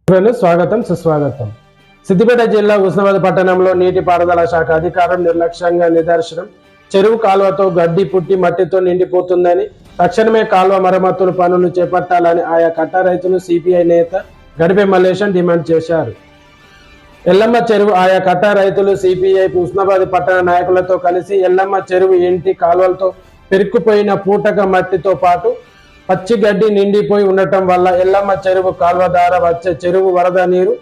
స్వాగతం సుస్వాగతం. సిద్దిపేట జిల్లా హుస్నాబాద్ పట్టణంలో నీటిపారుదల శాఖ అధికారులు నిర్లక్ష్యంగా నిదర్శనం. చెరువు కాలువతో గడ్డి పుట్టి మట్టితో నిండిపోతుందని, తక్షణమే కాలువ మరమ్మతులు పనులు చేపట్టాలని ఆయా కట్ట రైతులు సిపిఐ నేత గడిపే మల్లేశం డిమాండ్ చేశారు. ఎల్లమ్మ చెరువు ఆయా కట్ట రైతులు సిపిఐ హుస్నాబాద్ పట్టణ నాయకులతో కలిసి ఎల్లమ్మ చెరువు ఇంటి కాలువలతో పెరుక్కుపోయిన పూటక మట్టితో పాటు పచ్చి గడ్డి నిండిపోయి ఉండటం వల్ల ఎల్లమ్మ చెరువు కాల్వ ద్వారా వచ్చే చెరువు వరద నీరు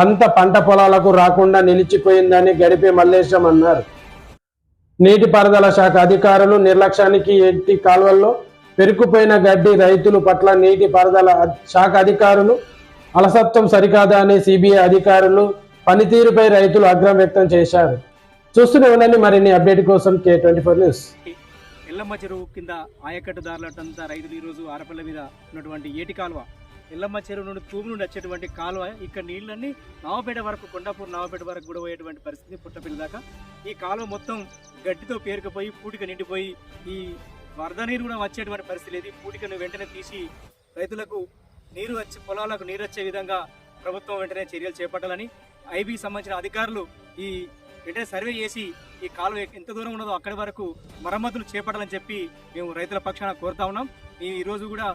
అంత పంట పొలాలకు రాకుండా నిలిచిపోయిందని గడిపే మల్లేశం అన్నారు. నీటిపారుదల శాఖ అధికారులు నిర్లక్ష్యానికి ఇంటి కాల్వల్లో పెరుక్కుపోయిన గడ్డి రైతులు పట్ల నీటిపారుదల శాఖ అధికారులు అలసత్వం సరికాదా అని సిబిఐ అధికారులు పనితీరుపై రైతులు ఆగ్రహం వ్యక్తం చేశారు. చూస్తూనే ఉండండి మరిన్ని అప్డేట్ కోసం K24 న్యూస్. ఎల్లమ్మ చెరువు కింద ఆయకట్టుదారులంతా రైతులు ఈరోజు ఆరపల్ల మీద ఉన్నటువంటి ఏటి కాలువ, ఎల్లమ్మ చెరువు నుండి తూము నుండి వచ్చేటువంటి కాలువ, ఇక్కడ నీళ్ళన్నీ నవాపేట వరకు, కొండాపూర్ నవాపేట వరకు కూడా పోయేటువంటి పరిస్థితి. పుట్టపిల్ల దాకా ఈ కాలువ మొత్తం గడ్డితో పేరుకుపోయి పూటిక నిండిపోయి ఈ వరద నీరు కూడా వచ్చేటువంటి పరిస్థితి లేదు. పూటికను వెంటనే తీసి రైతులకు నీరు వచ్చి పొలాలకు నీరు వచ్చే విధంగా ప్రభుత్వం వెంటనే చర్యలు చేపట్టాలని ఐబీ సంబంధించిన అధికారులు ఈ వెంటనే సర్వే చేసి ఈ కాలువ ఎంత దూరం ఉన్నదో అక్కడి వరకు మరమ్మతులు చేపట్టాలని చెప్పి మేము రైతుల పక్షాన కోరుతా ఉన్నాం. ఈరోజు కూడా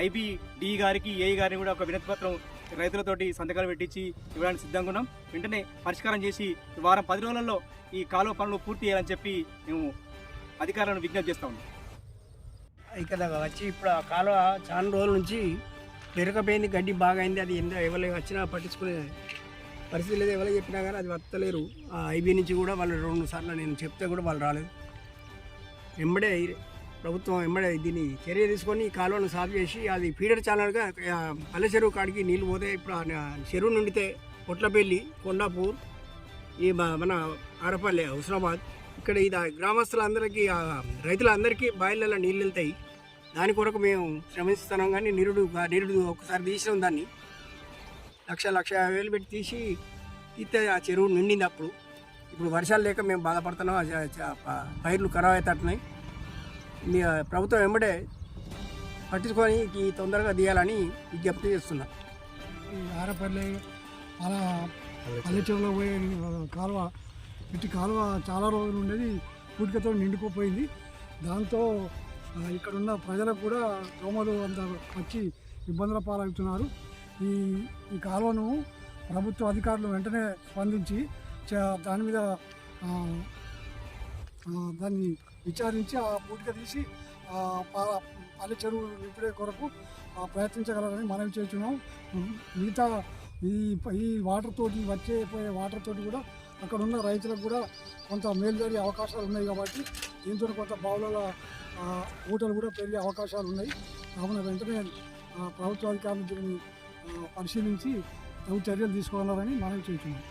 ఐబీ డి గారికి, ఏఈ గారిని కూడా ఒక వినతి పత్రం రైతులతోటి సంతకాలు పెట్టించి ఇవ్వడానికి సిద్ధంగా ఉన్నాం. వెంటనే పరిష్కారం చేసి వారం 10 రోజులలో ఈ కాలువ పనులు పూర్తి చేయాలని చెప్పి మేము అధికారులను విజ్ఞప్తి చేస్తా ఉన్నాం. ఇక్కడ వచ్చి ఇప్పుడు ఆ కాలువ చాలా రోజుల నుంచి పెరగపోయింది, గడ్డి బాగా అయింది. అది ఎవరు వచ్చినా పట్టించుకునే పరిస్థితి లేదు. ఎవరు చెప్పినా కానీ అది వస్తలేరు. ఐబీ నుంచి కూడా వాళ్ళు 2 సార్లు నేను చెప్తే కూడా వాళ్ళు రాలేదు. ప్రభుత్వం దీన్ని చర్య తీసుకొని ఈ కాలువను సాగు చేసి అది ఫీడర్ ఛానల్గా పల్లె చెరువు కాడికి నీళ్ళు పోతే ఇప్పుడు చెరువు నిండితే పొట్లపల్లి, కొండాపూర్, ఈ మన ఆరపల్లి, హుస్నాబాద్ ఇక్కడ ఇది గ్రామస్తులందరికీ, రైతులందరికీ బాయిలలో నీళ్ళు వెళ్తాయి. దాని కొరకు మేము శ్రమిస్తున్నాం. కానీ నిరుడు ఒకసారి తీసినాం, దాన్ని 1,50,000 పెట్టి తీస్తే ఆ చెరువు నిండింది. ఇప్పుడు వర్షాలు లేక మేము బాధపడుతున్నాం. పైర్లు ఖరాబ్ అవుతున్నాయి. ప్రభుత్వం పట్టించుకొని తొందరగా తీయాలని విజ్ఞప్తి చేస్తున్నాం. ఆరపల్లి అలా పల్లెటూరులో పోయే కాలువ, ఇటు కాలువ చాలా రోజులు ఉండేది పూటికతో నిండుకుపోయింది. దాంతో ఇక్కడున్న ప్రజలకు కూడా దోమలు అంత వచ్చి ఇబ్బందుల పాలవుతున్నారు. ఈ కాలువను ప్రభుత్వ అధికారులు వెంటనే స్పందించి దాని మీద దాన్ని విచారించి ఆ పూటిక తీసి పల్లె చెరువు నింపే కొరకు ప్రయత్నించగలరని మనవి చేస్తున్నాం. మిగతా ఈ వాటర్ తోటి పోయే వాటర్ తోటి కూడా అక్కడ ఉన్న రైతులకు కూడా కొంత మేలు జరిగే అవకాశాలు ఉన్నాయి. కాబట్టి దీంతో కొంత బావుల ఊటలు కూడా పెరిగే అవకాశాలు ఉన్నాయి. కావున వెంటనే ప్రభుత్వ అధికారులు దీన్ని పరిశీలించి తగు చర్యలు తీసుకోవాలని మనవి చేస్తున్నాం.